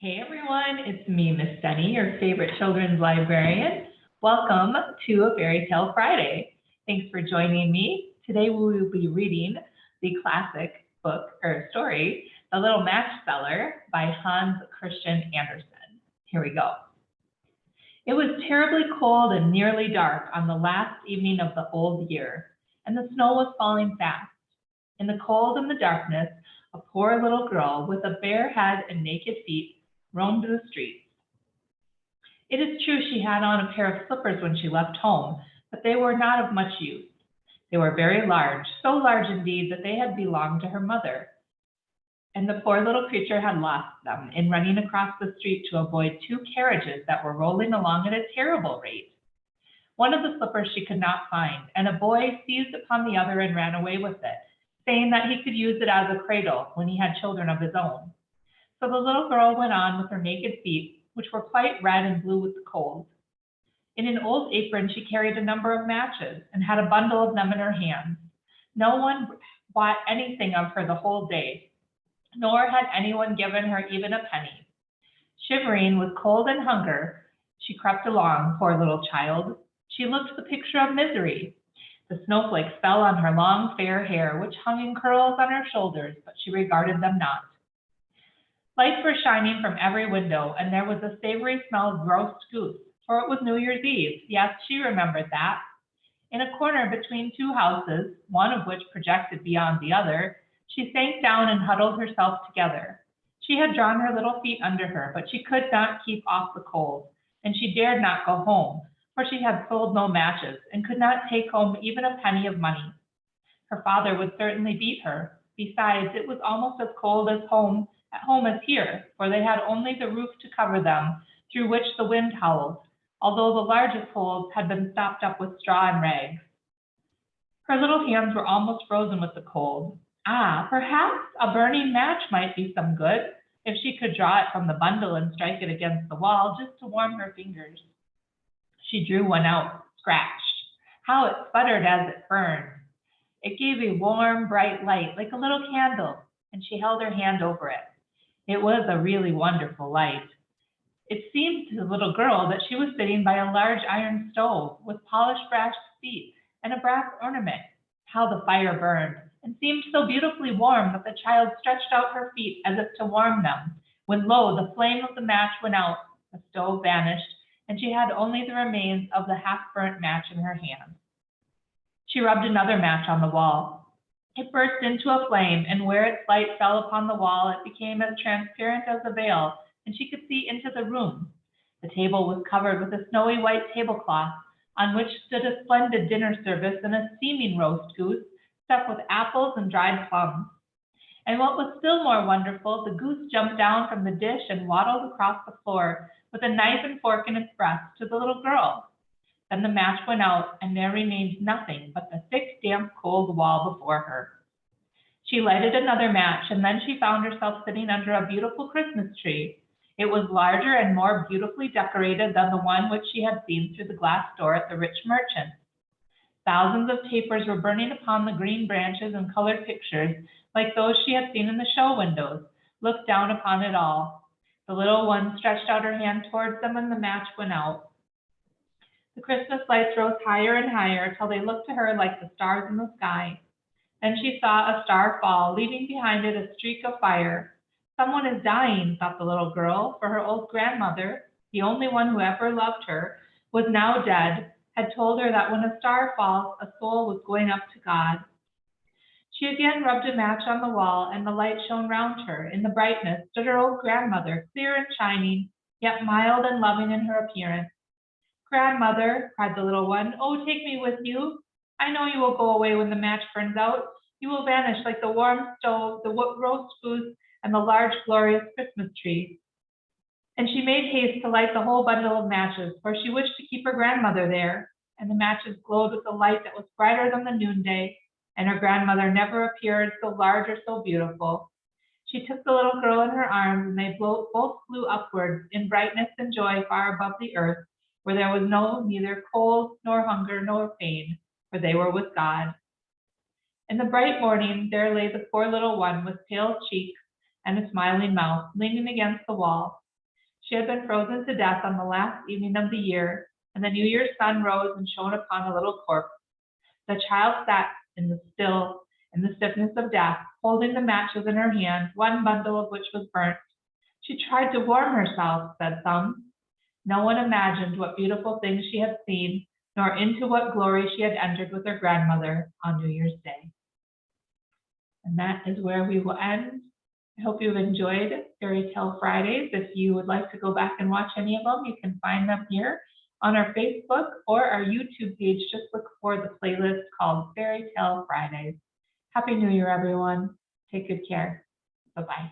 Hey everyone, it's me, Miss Sunny, your favorite children's librarian. Welcome to a Fairy Tale Friday. Thanks for joining me. Today we will be reading the classic book or story, The Little Match Seller by Hans Christian Andersen. Here we go. It was terribly cold and nearly dark on the last evening of the old year, and the snow was falling fast. In the cold and the darkness, a poor little girl with a bare head and naked feet roamed the streets. It is true she had on a pair of slippers when she left home, but they were not of much use. They were very large, so large indeed that they had belonged to her mother, and the poor little creature had lost them in running across the street to avoid two carriages that were rolling along at a terrible rate. One of the slippers she could not find, and a boy seized upon the other and ran away with it, saying that he could use it as a cradle when he had children of his own. So the little girl went on with her naked feet, which were quite red and blue with the cold. In an old apron she carried a number of matches and had a bundle of them in her hands. No one bought anything of her the whole day, nor had anyone given her even a penny. Shivering with cold and hunger, she crept along, poor little child. She looked the picture of misery. The snowflakes fell on her long fair hair, which hung in curls on her shoulders, but she regarded them not. Lights were shining from every window, and there was a savory smell of roast goose, for it was New Year's Eve. Yes, she remembered that. In a corner between two houses, one of which projected beyond the other, she sank down and huddled herself together. She had drawn her little feet under her, but she could not keep off the cold, and she dared not go home, for she had sold no matches, and could not take home even a penny of money. Her father would certainly beat her. Besides, it was almost as cold at home as here, for they had only the roof to cover them, through which the wind howled, although the largest holes had been stopped up with straw and rags. Her little hands were almost frozen with the cold. Perhaps a burning match might be some good, if she could draw it from the bundle and strike it against the wall, just to warm her fingers. She drew one out, scratched. How it sputtered as it burned! It gave a warm, bright light, like a little candle, and she held her hand over it. It was a really wonderful light. It seemed to the little girl that she was sitting by a large iron stove with polished brass feet and a brass ornament. How the fire burned, and seemed so beautifully warm that the child stretched out her feet as if to warm them, when lo, the flame of the match went out, the stove vanished, and she had only the remains of the half-burnt match in her hand. She rubbed another match on the wall. It burst into a flame, and where its light fell upon the wall, it became as transparent as a veil, and she could see into the room. The table was covered with a snowy white tablecloth, on which stood a splendid dinner service and a steaming roast goose, stuffed with apples and dried plums. And what was still more wonderful, the goose jumped down from the dish and waddled across the floor, with a knife and fork in its breast, to the little girl. Then the match went out, and there remained nothing but the thick, damp, cold wall before her. She lighted another match, and then she found herself sitting under a beautiful Christmas tree. It was larger and more beautifully decorated than the one which she had seen through the glass door at the rich merchant's. Thousands of tapers were burning upon the green branches, and colored pictures, like those she had seen in the show windows, looked down upon it all. The little one stretched out her hand towards them, and the match went out. The Christmas lights rose higher and higher till they looked to her like the stars in the sky. Then she saw a star fall, leaving behind it a streak of fire. Someone is dying, thought the little girl, for her old grandmother, the only one who ever loved her, was now dead, had told her that when a star falls, a soul was going up to God. She again rubbed a match on the wall, and the light shone round her. In the brightness stood her old grandmother, clear and shining, yet mild and loving in her appearance. Grandmother, cried the little one, oh, take me with you. I know you will go away when the match burns out. You will vanish like the warm stove, the roast goose, and the large, glorious Christmas tree. And she made haste to light the whole bundle of matches, for she wished to keep her grandmother there. And the matches glowed with a light that was brighter than the noonday, and her grandmother never appeared so large or so beautiful. She took the little girl in her arms, and they both flew upwards in brightness and joy far above the earth, where there was neither cold, nor hunger, nor pain, for they were with God. In the bright morning, there lay the poor little one with pale cheeks and a smiling mouth, leaning against the wall, She had been frozen to death on the last evening of the year, and the New Year's sun rose and shone upon a little corpse. The child sat in the stiffness of death, holding the matches in her hand, one bundle of which was burnt. She tried to warm herself, said some. No one imagined what beautiful things she had seen, nor into what glory she had entered with her grandmother on New Year's Day. And that is where we will end. I hope you've enjoyed Fairy Tale Fridays. If you would like to go back and watch any of them, you can find them here on our Facebook or our YouTube page. Just look for the playlist called Fairy Tale Fridays. Happy New Year, everyone. Take good care. Bye-bye.